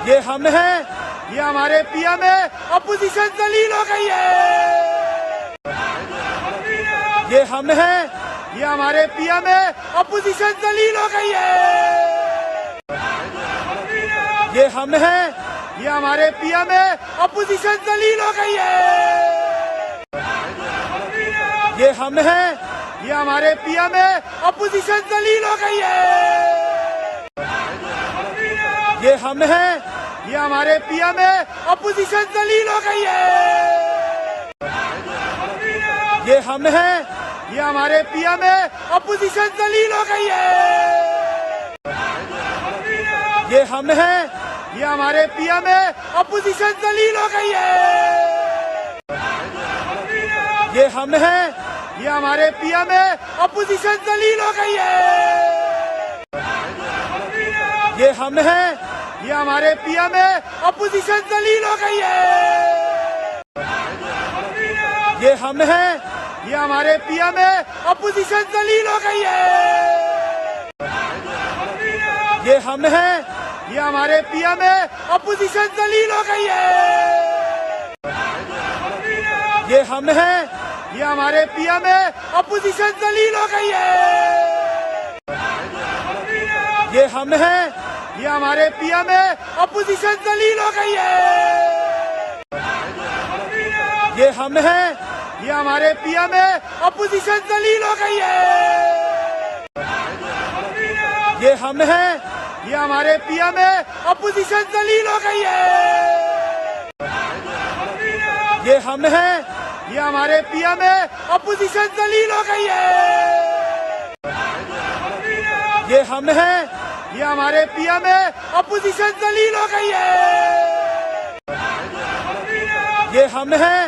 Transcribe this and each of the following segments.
ये हम हैं, ये हमारे पीएम है, अपोजिशन जलील हो गई है। ये हम हैं, ये हमारे पीएम है, अपोजिशन जलील हो गई है। ये हम हैं, ये हमारे पीएम है, अपोजिशन जलील हो गई है। ये हम हैं, ये हमारे पीएम है, अपोजिशन जलील हो गई है। ये हम हैं, ये हमारे पीएम है, अपोजिशन जलील हो गई है। ये हम हैं, ये हमारे पीएम है, अपोजिशन जलील हो गई है। ये हम हैं, ये हमारे पीएम है, अपोजिशन जलील हो गई है। ये हम हैं, ये हमारे पीएम है, अपोजिशन जलील हो गई है। ये हम हैं, ये हमारे पीएम है, अपोजिशन जलील हो गई है। ये हम हैं, ये हमारे पीएम है, अपोजिशन जलील हो गई है। ये हम हैं, ये हमारे पीएम है, अपोजिशन जलील हो गई है। ये हम हैं, ये हमारे पीएम है, अपोजिशन जलील हो गई है। ये हम हैं, ये हमारे पीएम है, अपोजिशन जलील हो गई है। ये हम हैं, ये हमारे पीएम है, अपोजिशन जलील हो गई है। ये हम हैं, ये हमारे पीएम है, अपोजिशन जलील हो गई है। ये हम हैं, ये हमारे पीएम है, अपोजिशन जलील हो गई है। ये हम हैं, ये हमारे पीएम है, अपोजिशन जलील हो गई है। ये हम हैं,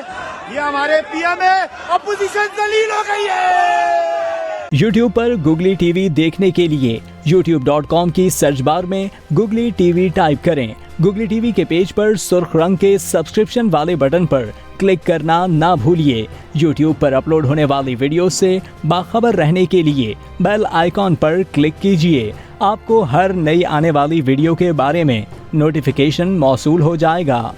ये हमारे पीएम है, अपोजिशन जलील हो गई है। YouTube पर गुगली टीवी देखने के लिए youtube.com की सर्च बार में गुगली टीवी टाइप करें। गुगली टीवी के पेज पर सुर्ख रंग के सब्सक्रिप्शन वाले बटन पर क्लिक करना ना भूलिए। YouTube पर अपलोड होने वाली वीडियो से बाखबर रहने के लिए बेल आइकॉन पर क्लिक कीजिए। आपको हर नई आने वाली वीडियो के बारे में नोटिफिकेशन मौसूल हो जाएगा।